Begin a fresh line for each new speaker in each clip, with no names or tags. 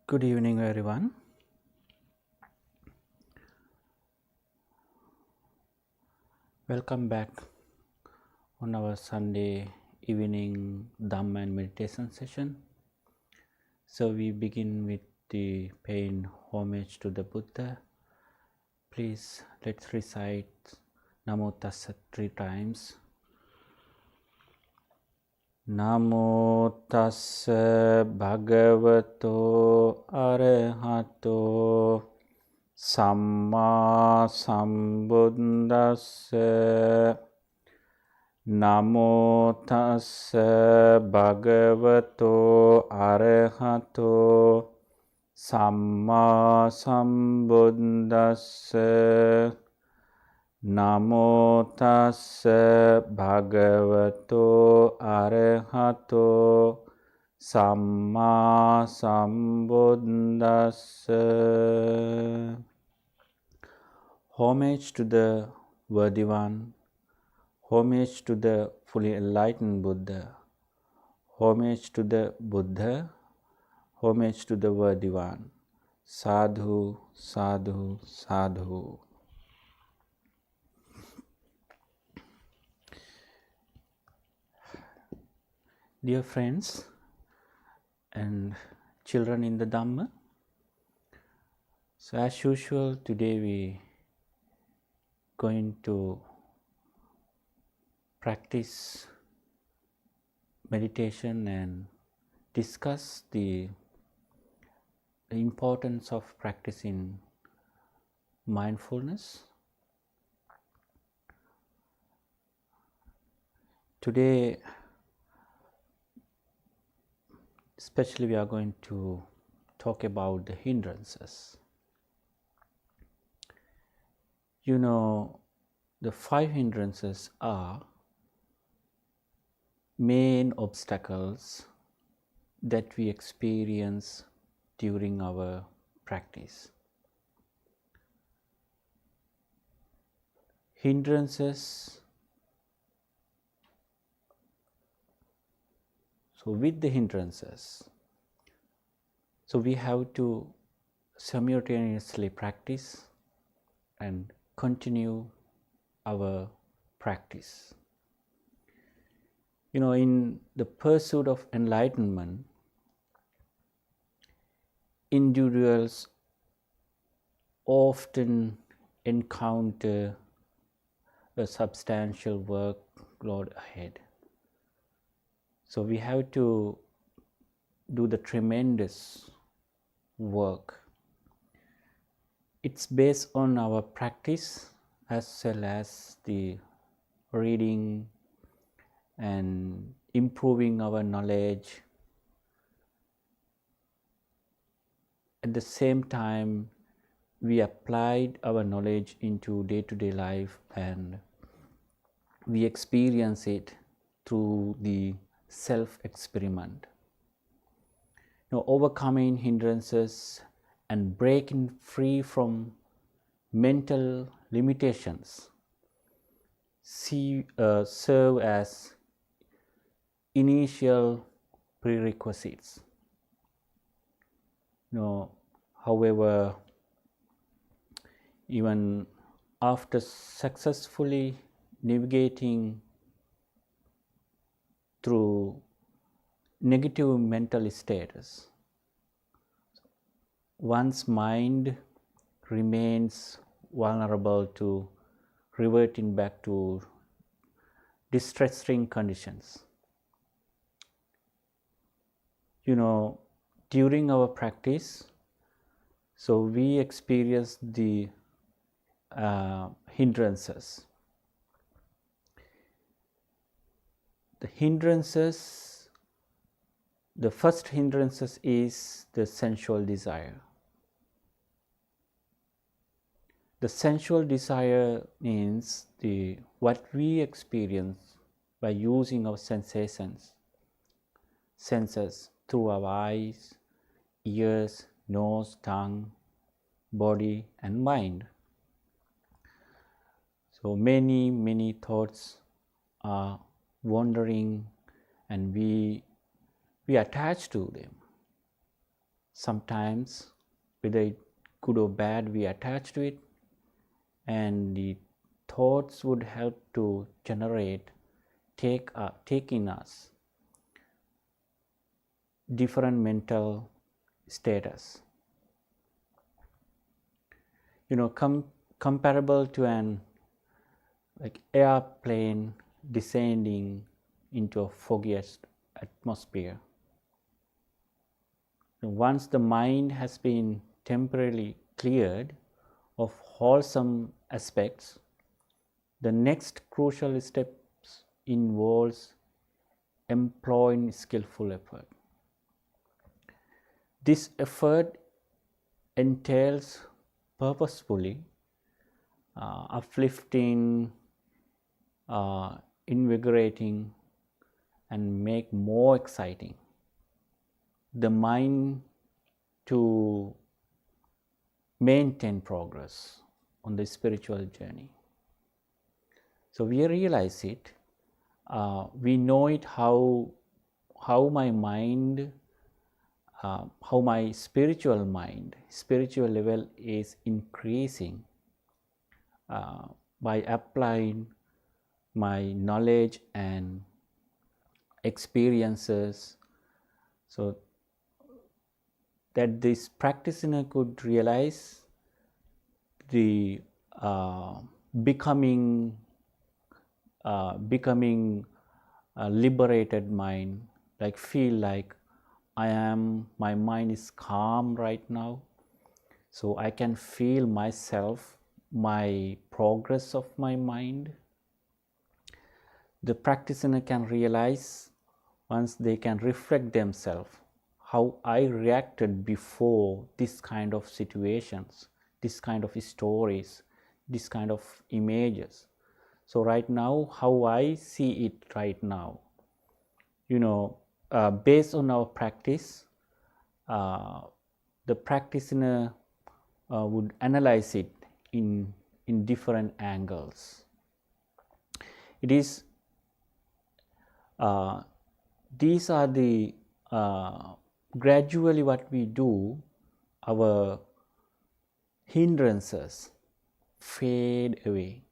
Good evening, everyone. Welcome back on our Sunday evening Dhamma and meditation session. So we begin with the paying homage to the Buddha. Please let's recite Namo Tassa 3 times. Namo Tassa Bhagavato Arahato Samma Sambuddhassa. Namo Tassa Bhagavato Arahato Samma Sambuddhassa. Namo Tassa Bhagavato Arahato Samma Sambuddhassa. Homage to the Worthy One, homage to the fully enlightened Buddha, homage to the Buddha, homage to the Worthy One. Sadhu, sadhu, sadhu. Dear friends and children in the Dhamma, so as usual today we going to practice meditation and discuss the importance of practicing mindfulness. Today especially we are going to talk about the hindrances. You know, the 5 hindrances are main obstacles that we experience during our practice. Hindrances, so with the hindrances, so we have to simultaneously practice and continue our practice. You know, in the pursuit of enlightenment, individuals often encounter a substantial workload ahead. So we have to do the tremendous work. It's based on our practice as well as the reading and improving our knowledge. At the same time, we applied our knowledge into day-to-day life and we experience it through the self-experiment. You know, overcoming hindrances and breaking free from mental limitations serve as initial prerequisites. You know, however, even after successfully navigating through negative mental status, one's mind remains vulnerable to reverting back to distressing conditions. You know, during our practice, so we experience the hindrances. The hindrances The first hindrances is the sensual desire. The sensual desire means what we experience by using our senses through our eyes, ears, nose, tongue, body and mind. So many thoughts are wandering and we attach to them. Sometimes, whether it good or bad, we attach to it, and the thoughts would help to take in us different mental status. Comparable to an airplane descending into a foggy atmosphere. Once the mind has been temporarily cleared of wholesome aspects, the next crucial step involves employing skillful effort. This effort entails purposefully uplifting, invigorating, and make more exciting the mind to maintain progress on the spiritual journey. So we realize it, we know it how my mind, how my spiritual level is increasing by applying my knowledge and experiences, so that this practitioner could realize the becoming a liberated mind, feel like my mind is calm right now, so I can feel myself, my progress of my mind. The practitioner can realize, once they can reflect themselves, how I reacted before this kind of situations, this kind of stories, this kind of images. So right now, how I see it right now, based on our practice, the practitioner would analyze it in different angles. It is these are the gradually what we do, our hindrances fade away.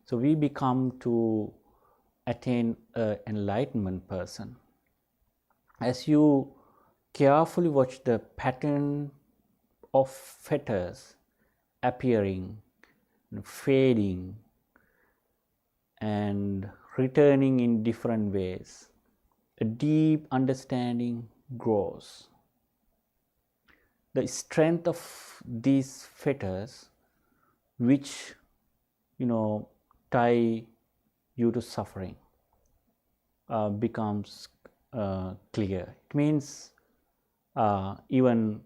So we become to attain an enlightenment person. As you carefully watch the pattern of fetters appearing, fading, and returning in different ways, a deep understanding grows. The strength of these fetters, which tie you to suffering, becomes clear. It means even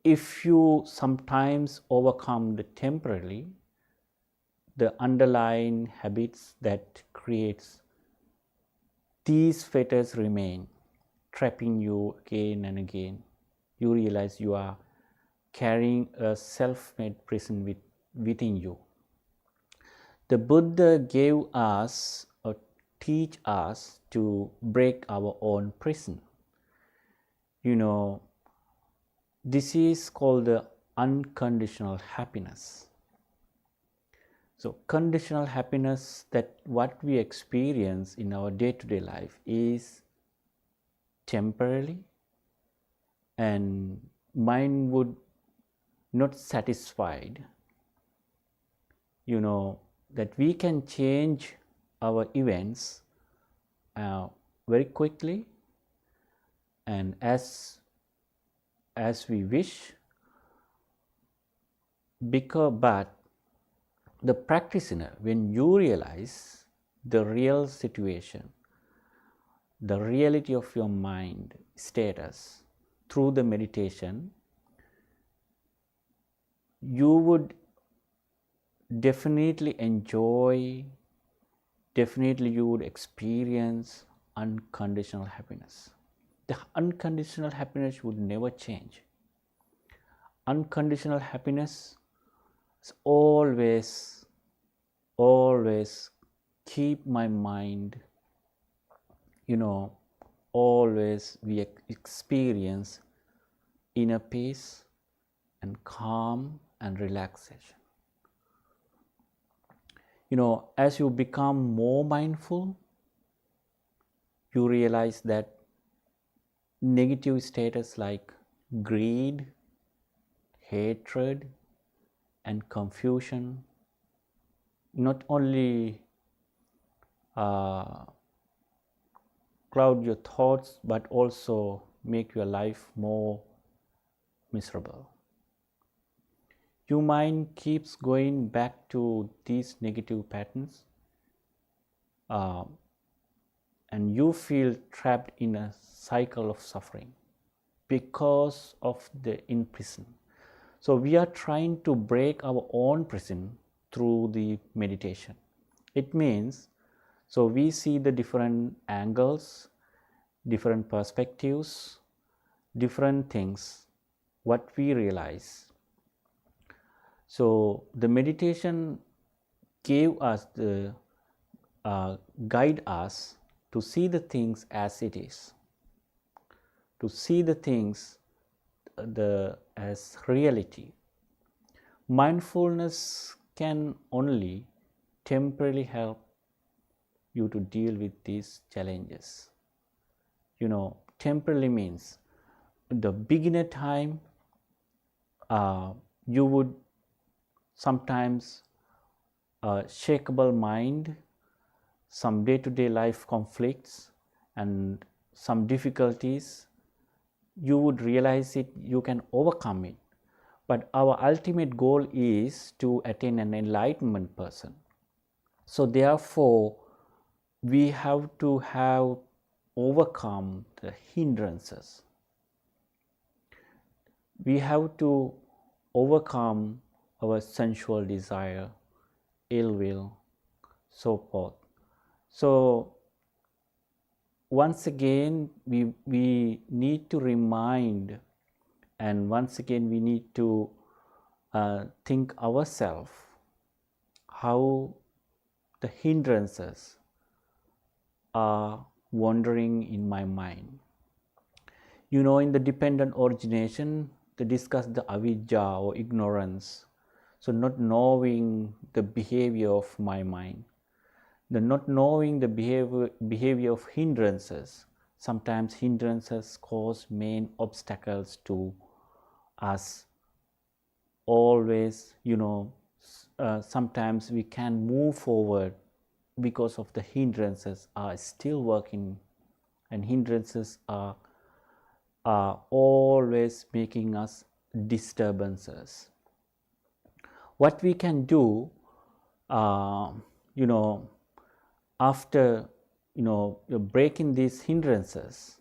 if you sometimes overcome the temporarily, the underlying habits that creates these fetters remain, trapping you again and again. You realize you are carrying a self-made prison within you. The Buddha gave us or teach us to break our own prison. This is called the unconditional happiness. So conditional happiness, that what we experience in our day-to-day life, is temporarily, and mind would not satisfied. That we can change our events very quickly and as we wish, but the practitioner, when you realize the real situation, the reality of your mind status through the meditation, you would definitely enjoy, definitely you would experience unconditional happiness. The unconditional happiness would never change. Unconditional happiness is always keep my mind, always we experience inner peace and calm and relaxation. As you become more mindful, you realize that negative status like greed, hatred, and confusion not only cloud your thoughts but also make your life more miserable. Your mind keeps going back to these negative patterns, and you feel trapped in a cycle of suffering because of the prison. So we are trying to break our own prison through the meditation. It means, so we see the different angles, different perspectives, different things, what we realize. So the meditation gave us the guide us to see the things as it is, to see the things as reality. Mindfulness can only temporarily help you to deal with these challenges. Temporarily means the beginner time, you would sometimes shakeable mind, some day-to-day life conflicts and some difficulties, you would realize it, you can overcome it. But our ultimate goal is to attain an enlightenment person. So therefore, we have to have overcome the hindrances. We have to overcome our sensual desire, ill will, so forth. So once again, we need to remind, and once again we need to think ourselves how the hindrances are wandering in my mind. In the dependent origination, they discuss the avidya or ignorance. So not knowing the behavior of my mind, the not knowing the behavior of hindrances. Sometimes hindrances cause main obstacles to us. Always, sometimes we can move forward because of the hindrances are still working, and hindrances are always making us disturbances. What we can do, after breaking these hindrances,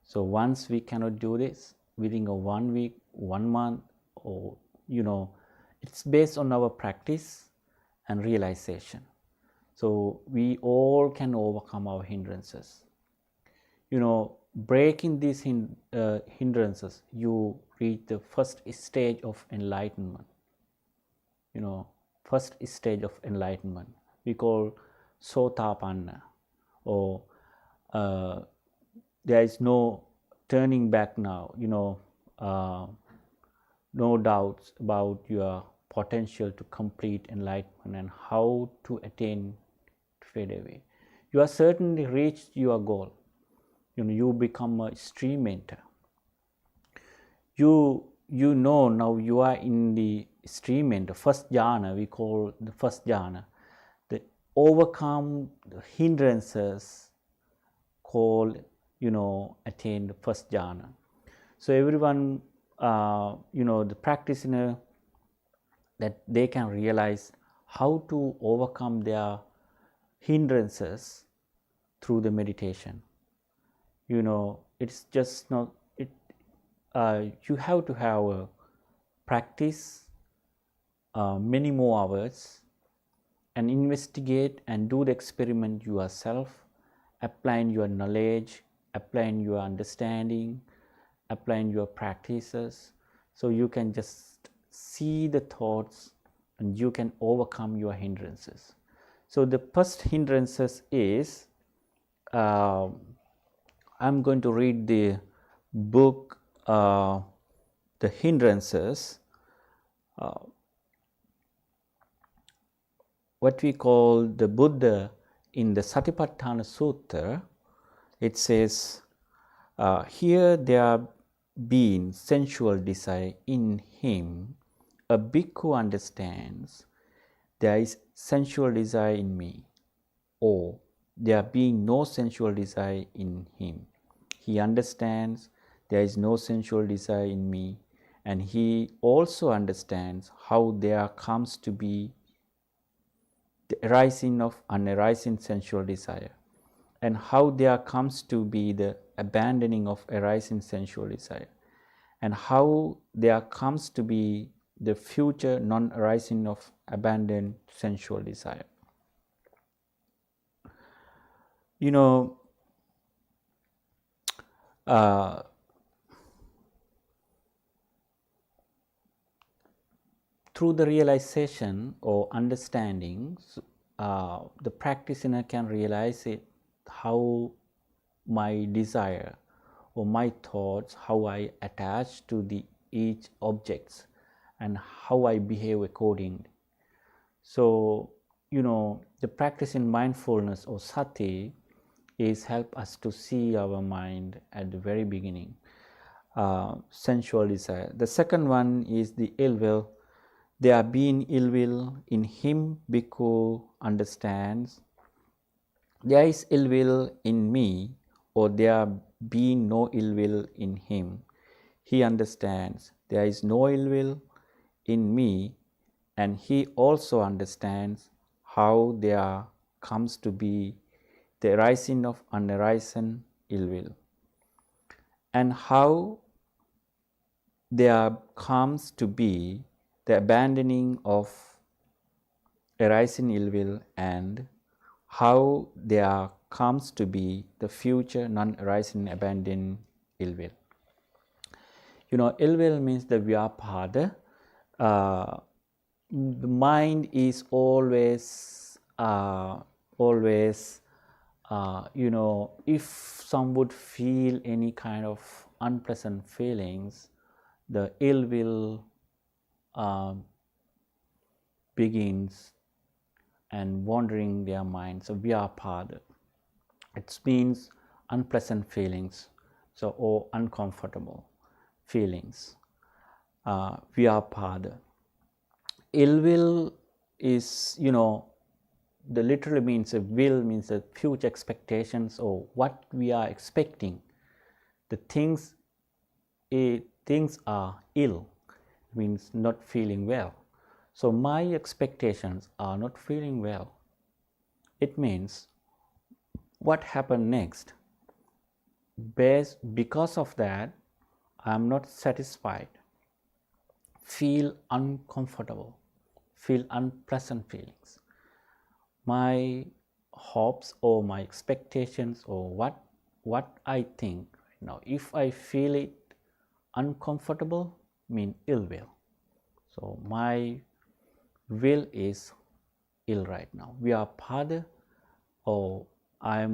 so once we cannot do this within a 1 week, 1 month, or it's based on our practice and realization. So we all can overcome our hindrances. Breaking these hindrances, you reach the first stage of enlightenment. First stage of enlightenment we call sotapanna, or there is no turning back now. No doubts about your potential to complete enlightenment and how to attain fade away. You have certainly reached your goal. You become a stream enter. You now you are in the stream enter, first jhana, we call the first jhana. The overcome the hindrances called, attain the first jhana. So everyone, the practitioner, that they can realize how to overcome their hindrances through the meditation. It's just not it. You have to have a practice many more hours and investigate and do the experiment yourself, applying your knowledge, applying your understanding, applying your practices, so you can just see the thoughts and you can overcome your hindrances. So the first hindrances is, I'm going to read the book, The Hindrances, what we call the Buddha in the Satipatthana Sutra. It says, here there being sensual desire in him, a bhikkhu understands there is sensual desire in me, or there being no sensual desire in him. He understands there is no sensual desire in me, and he also understands how there comes to be the arising of unarising sensual desire, and how there comes to be the abandoning of arising sensual desire, and how there comes to be the future non-arising of abandoned sensual desire. Through the realization or understanding, the practitioner can realize it, how my desire or my thoughts, how I attach to the each objects, and how I behave accordingly. So, the practice in mindfulness or sati is help us to see our mind at the very beginning, sensual desire. The second one is the ill will. There being ill will in him, bhikkhu understands there is ill will in me, or there being no ill will in him. He understands there is no ill will in me, and he also understands how there comes to be the arising of unarising ill will, and how there comes to be the abandoning of arising ill will, and how there comes to be the future non-arising abandoned ill will. Ill will means the vyapada. The mind is always, if some would feel any kind of unpleasant feelings, the ill will begins and wandering their mind. So vyapada, it means unpleasant feelings, so or uncomfortable feelings. Vyapada. Ill will is, the literally means a will means the future expectations or what we are expecting. The things are ill, means not feeling well. So my expectations are not feeling well. It means what happened next. Because of that, I am not satisfied, feel uncomfortable, feel unpleasant feelings. My hopes or my expectations or what I think right now, if I feel it uncomfortable, mean ill will. So my will is ill right now. Vyapada, or I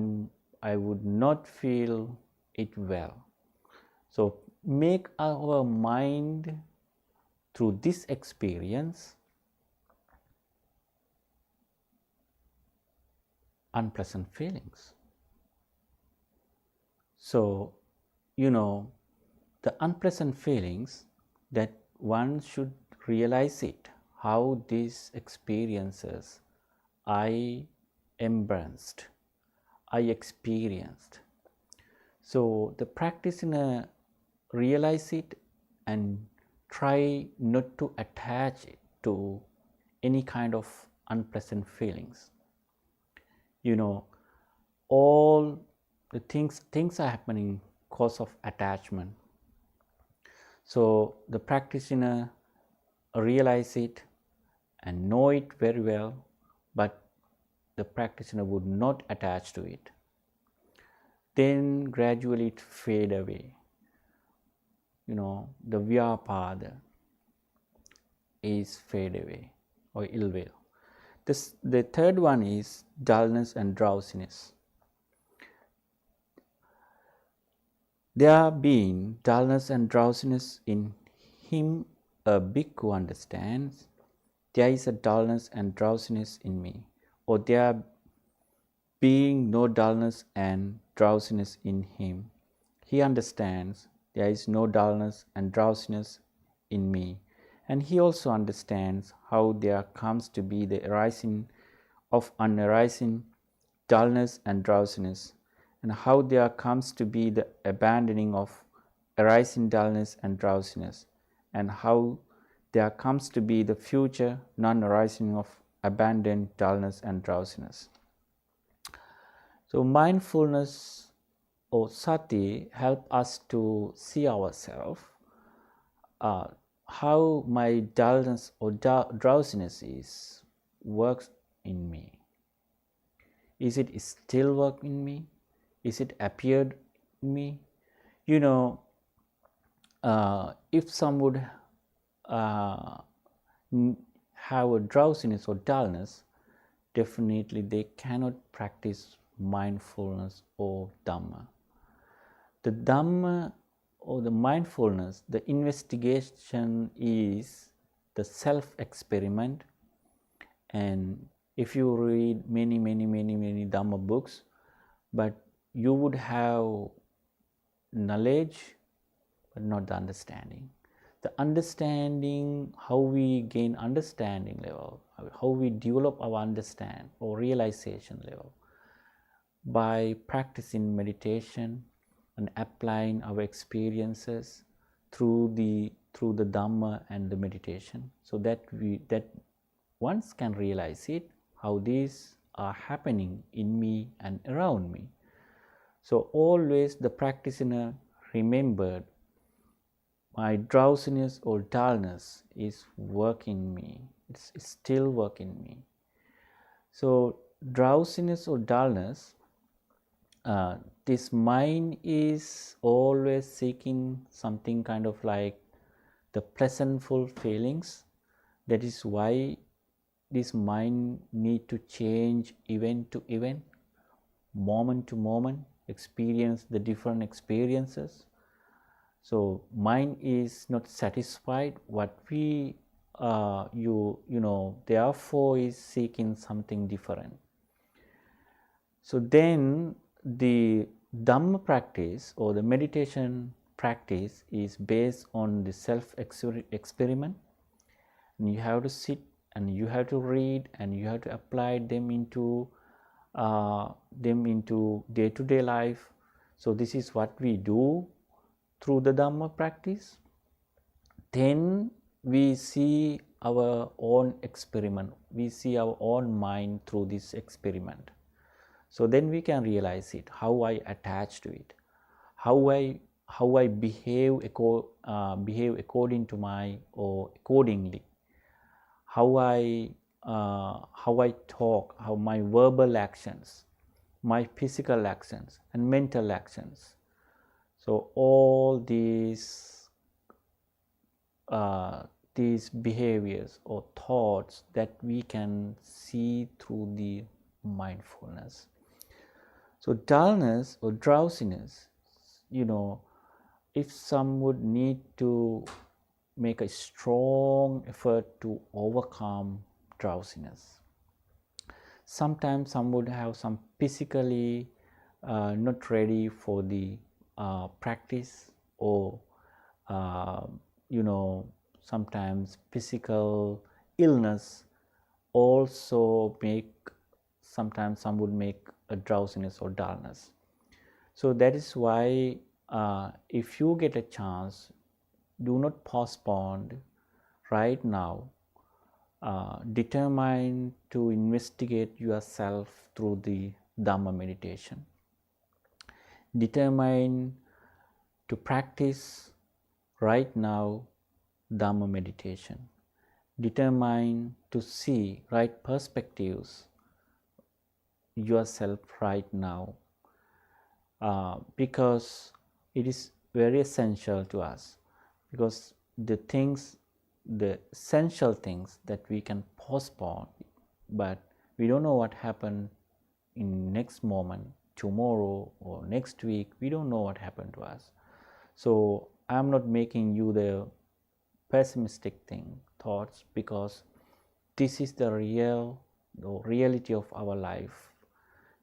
would not feel it well. So make our mind through this experience unpleasant feelings. So, the unpleasant feelings, that one should realize it, how these experiences I embraced, I experienced. So the practitioner realize it and try not to attach it to any kind of unpleasant feelings. all the things are happening because of attachment. So the practitioner realize it and know it very well, but the practitioner would not attach to it. Then gradually it fade away. The vyapada is fade away or ill will. The third one is dullness and drowsiness. There being dullness and drowsiness in him, a bhikkhu understands, there is a dullness and drowsiness in me, or there being no dullness and drowsiness in him, he understands there is no dullness and drowsiness in me, and he also understands how there comes to be the arising of unarising dullness and drowsiness, and how there comes to be the abandoning of arising dullness and drowsiness, and how there comes to be the future non-arising of abandoned dullness and drowsiness. So mindfulness or sati help us to see ourselves, how my dullness or drowsiness works in me. Is it still work in me? Is it appeared in me? If some would have a drowsiness or dullness, definitely they cannot practice mindfulness or Dhamma. The Dhamma or the mindfulness, the investigation is the self-experiment. And if you read many Dhamma books, but you would have knowledge but not the understanding. The understanding, how we gain understanding level, how we develop our understand or realization level, by practicing meditation and applying our experiences through the Dhamma and the meditation, so that once can realize it, how these are happening in me and around me. So always the practitioner remembered, my drowsiness or dullness is working me, it's still working me. So drowsiness or dullness, this mind is always seeking something kind of like the pleasantful feelings. That is why this mind need to change event to event, moment to moment, experience the different experiences. So mind is not satisfied what we therefore is seeking something different. So then the Dhamma practice or the meditation practice is based on the self-experiment, and you have to sit and you have to read and you have to apply them into day-to-day life. So this is what we do through the Dhamma practice. Then we see our own experiment, we see our own mind through this experiment. So then we can realize it, how I attach to it, how I behave according to my or accordingly, how I talk, how my verbal actions, my physical actions and mental actions. So all these behaviors or thoughts that we can see through the mindfulness. So dullness or drowsiness, if some would need to make a strong effort to overcome drowsiness. Sometimes some would have some physically not ready for the practice, or sometimes physical illness also make, sometimes some would make a drowsiness or dullness. So that is why if you get a chance, do not postpone right now. Determine to investigate yourself through the Dhamma meditation. Determine to practice right now Dhamma meditation. Determine to see right perspectives yourself right now, because it is very essential to us, because the essential things that we can postpone, but we don't know what happened in next moment, tomorrow or next week. We don't know what happened to us. So I'm not making you the pessimistic thoughts, because this is the reality of our life.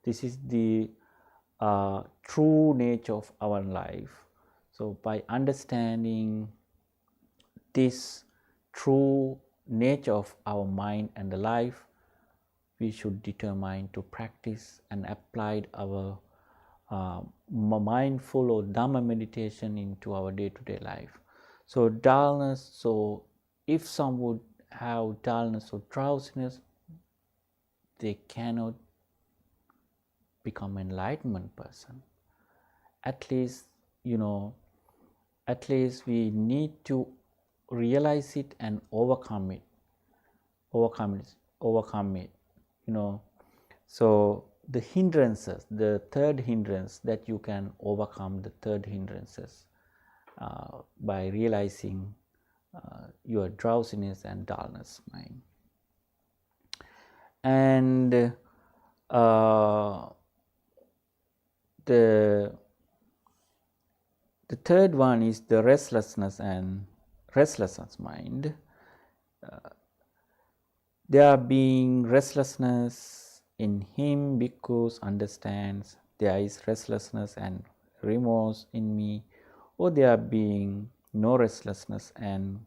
This is the true nature of our life. So by understanding this true nature of our mind and the life, we should determine to practice and apply our mindful or Dhamma meditation into our day-to-day life. So dullness, so if some would have dullness or drowsiness, they cannot become enlightenment person. At least, at least we need to realize it and overcome it. So the hindrances, the third hindrance that you can overcome, the third hindrances by realizing your drowsiness and dullness mind. And the third one is the restlessness mind. There being restlessness in him, because understands there is restlessness and remorse in me, or there being no restlessness and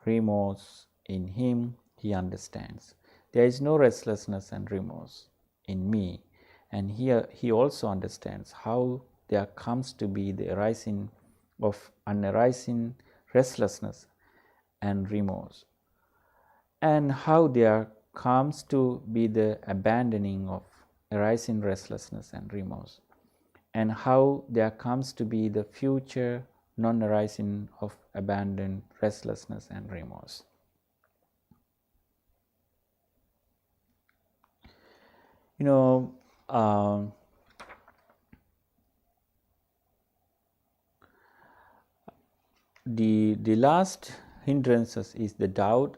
remorse in him, he understands there is no restlessness and remorse in me, and here he also understands how there comes to be the arising of unarising restlessness and remorse, and how there comes to be the abandoning of arising restlessness and remorse, and how there comes to be the future non-arising of abandoned restlessness and remorse. The last hindrances is the doubt.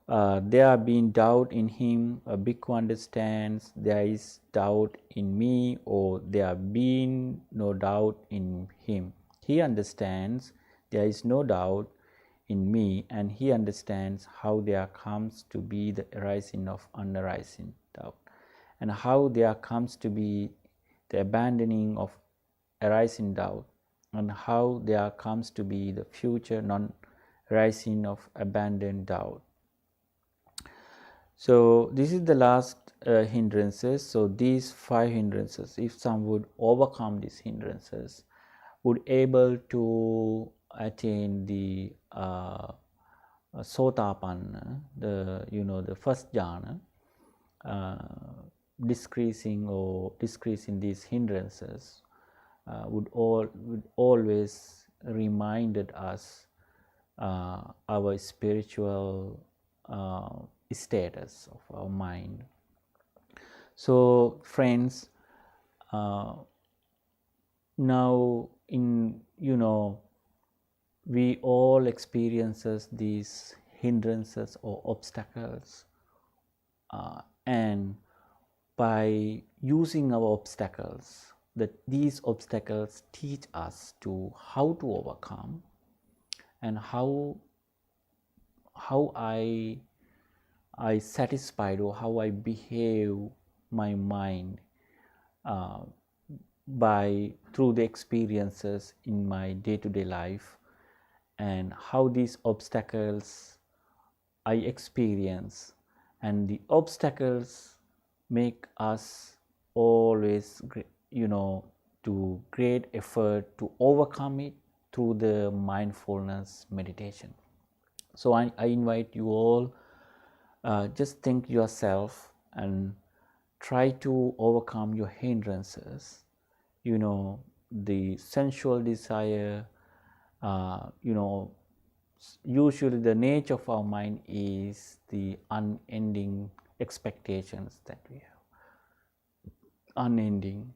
There being doubt in him, a bhikkhu understands there is doubt in me, or there being no doubt in him. He understands there is no doubt in me, and he understands how there comes to be the arising of unarising doubt, and how there comes to be the abandoning of arising doubt, and how there comes to be the future non-arising of abandoned doubt. So this is the last hindrances. So these 5 hindrances, if some would overcome these hindrances, would able to attain the sotapanna, the first jhana, decreasing these hindrances would always reminded us our spiritual status of our mind. So friends, now we all experiences these hindrances or obstacles, and by using our obstacles, that these obstacles teach us to how to overcome, and how I satisfied, or how I behave my mind through the experiences in my day-to-day life, and how these obstacles I experience, and the obstacles make us always to great effort to overcome it through the mindfulness meditation. So I invite you all, just think yourself and try to overcome your hindrances, the sensual desire. Usually the nature of our mind is the unending expectations that we have. Unending.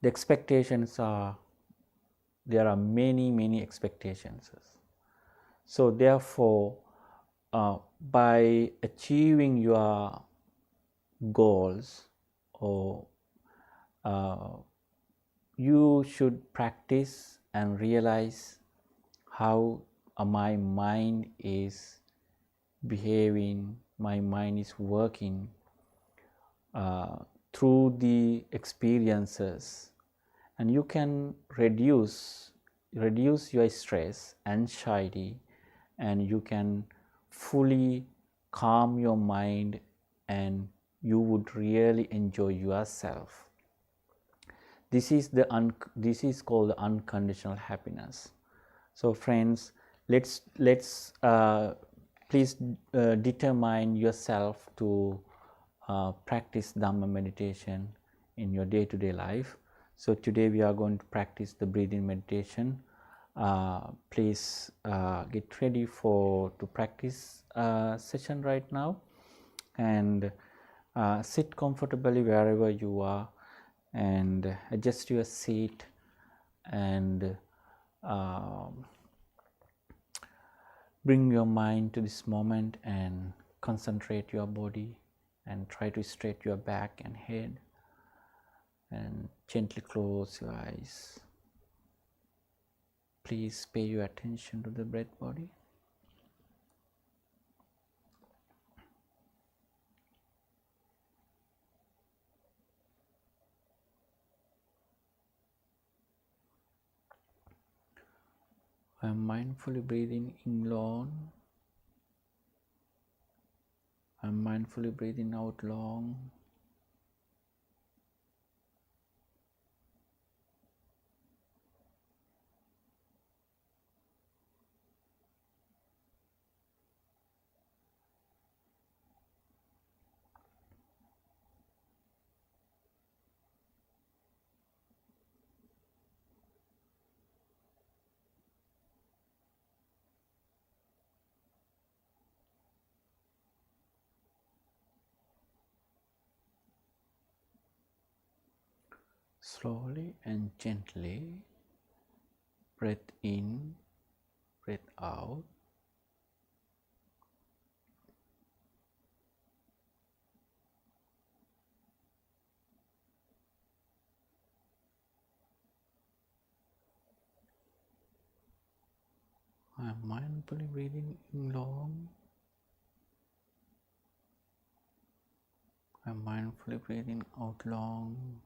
The expectations are, there are many expectations. So therefore, by achieving your goals, or you should practice and realize how my mind is behaving, my mind is working through the experiences, and you can reduce your stress, anxiety, and you can fully calm your mind, and you would really enjoy yourself. This is called unconditional happiness. So friends, let's please determine yourself to practice Dhamma meditation in your day-to-day life. So today we are going to practice the breathing meditation. Please get ready to practice session right now, and sit comfortably wherever you are, and adjust your seat, and bring your mind to this moment and concentrate your body, and try to straighten your back and head, and gently close your eyes. Please pay your attention to the breath body. I am mindfully breathing in long. I am mindfully breathing out long. Slowly and gently breath in, breath out. I am mindfully breathing in long. I am mindfully breathing out long.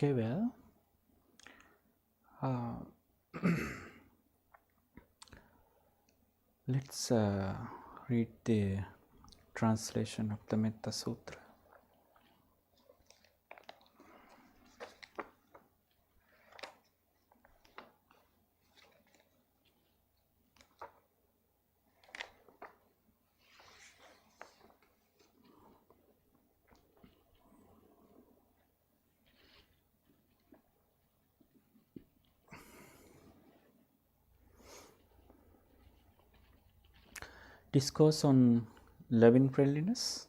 Okay, well, uh, let's read the translation of the Metta Sutra. Discourse on loving friendliness.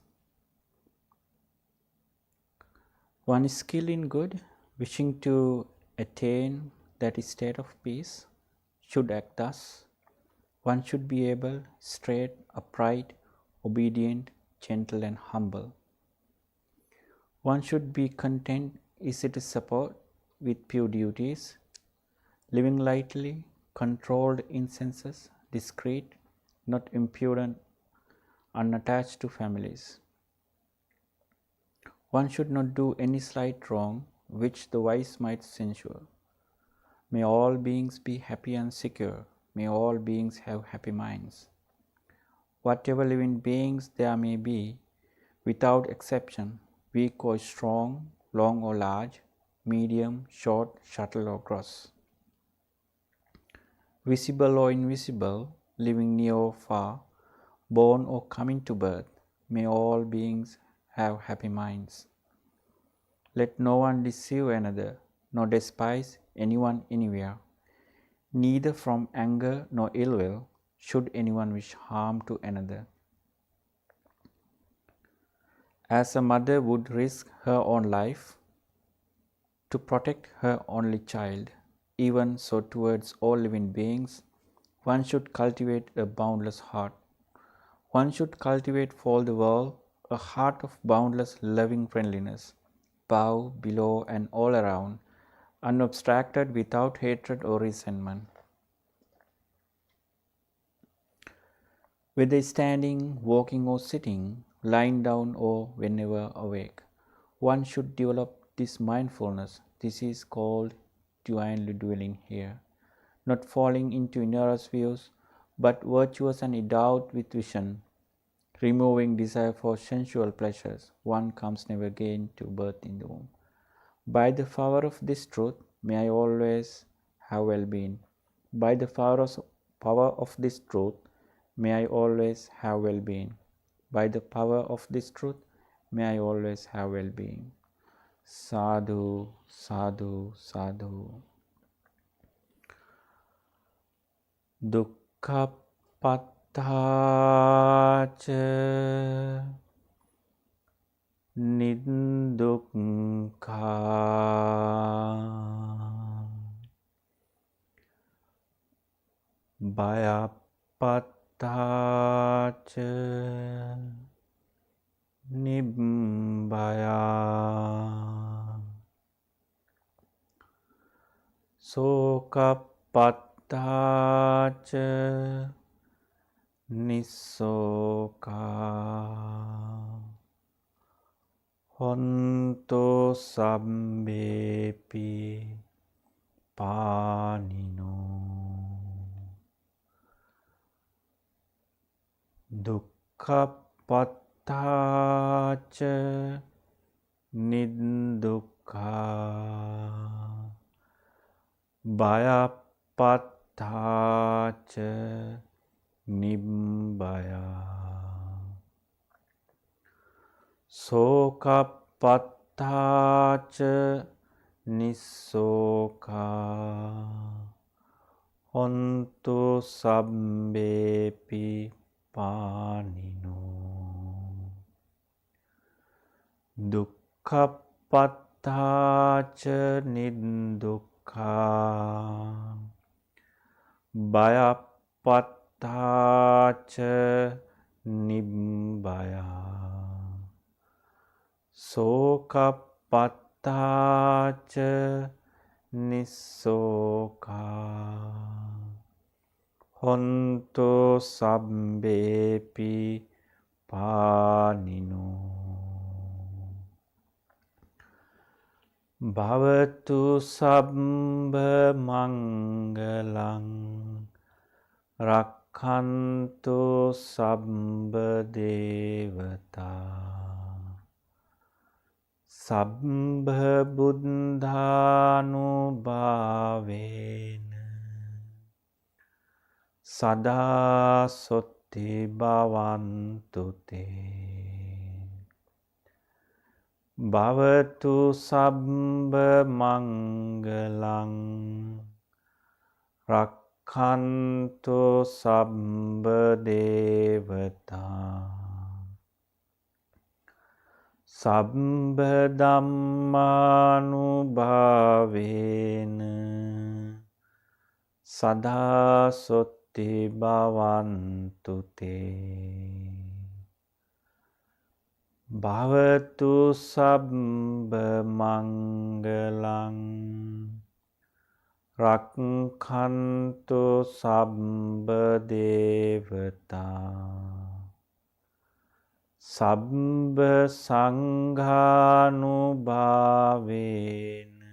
One is skilled in good, wishing to attain that state of peace, should act thus. One should be able, straight, upright, obedient, gentle, and humble. One should be content, easy to support, with pure duties, living lightly, controlled in senses, discreet, not impudent, unattached to families. One should not do any slight wrong which the wise might censure. May all beings be happy and secure. May all beings have happy minds. Whatever living beings there may be, without exception, weak or strong, long or large, medium, short, subtle or gross, visible or invisible, living near or far, born or coming to birth, may all beings have happy minds. Let no one deceive another, nor despise anyone anywhere. Neither from anger nor ill will should anyone wish harm to another. As a mother would risk her own life to protect her only child, even so towards all living beings, one should cultivate a boundless heart. One should cultivate for the world a heart of boundless loving friendliness, above, below, and all around, unobstructed, without hatred or resentment. Whether standing, walking, or sitting, lying down, or whenever awake, one should develop this mindfulness. This is called divinely dwelling here, not falling into inerrant views, but virtuous and endowed with vision, removing desire for sensual pleasures. One comes never again to birth in the womb. By the power of this truth, may I always have well-being. By the power of this truth, may I always have well-being. By the power of this truth, may I always have well-being. Sadhu, sadhu, sadhu. Dukkha patthaca niddukkha bhayapatthaca nibbaya sokapatthaca nissoka honto sabbepi panino dukkha patthaca niddukkha bhayapatthaca nibbaya sokapatthaca nissoka honto sabbepi panino dukkha patthaca niddukkha bhayapatthaca nibbaya sokapatthaca nissoka honto sabbepi panino Bhavatu sabbha mangalang Rakhantu sabbha devata Sabbha buddhanubhavena Sada sotti bhavantu te Bhavatu sabbha mangalang Rakhantu sabbha devata Sabbha dhammanubhavena Sada sotti bhavantu te Bhavatu sabbha mangalang Rakhantu sabbha devata Sabbha sanghanubhavena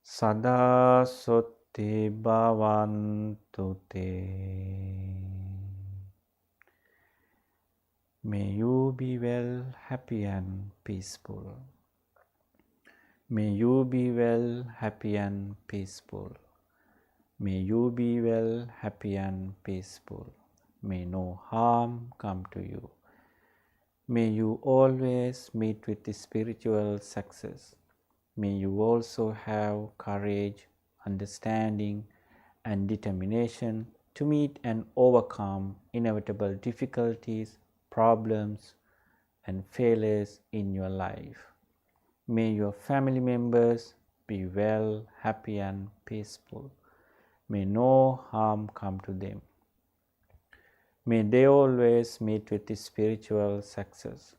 Sada sotti bhavantu te. May you be well, happy and peaceful. May you be well, happy and peaceful. May you be well, happy and peaceful. May no harm come to you. May you always meet with the spiritual success. May you also have courage, understanding, and determination to meet and overcome inevitable difficulties, problems, and failures in your life. May your family members be well, happy, and peaceful. May no harm come to them. May they always meet with the spiritual success.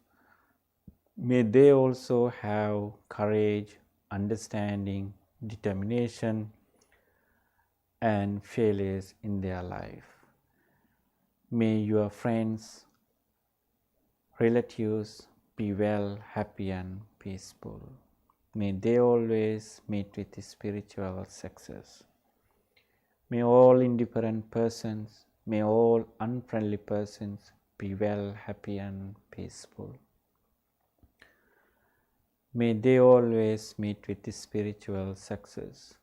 May they also have courage, understanding, determination, and failures in their life. May your friends, relatives be well, happy, and peaceful. May they always meet with the spiritual success. May all indifferent persons, may all unfriendly persons be well, happy, and peaceful. May they always meet with the spiritual success.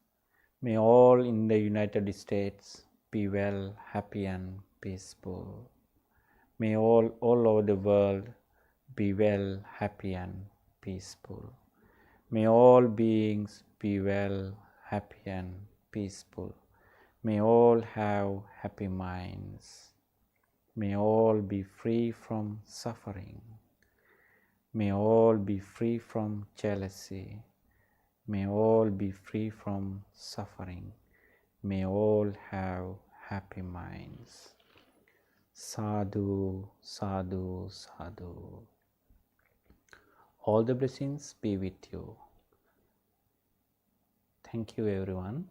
May all in the United States be well, happy, and peaceful. May all over the world be well, happy, and peaceful. May all beings be well, happy, and peaceful. May all have happy minds. May all be free from suffering. May all be free from jealousy. May all be free from suffering. May all have happy minds. Sadhu, sadhu, sadhu. All the blessings be with you. Thank you, everyone.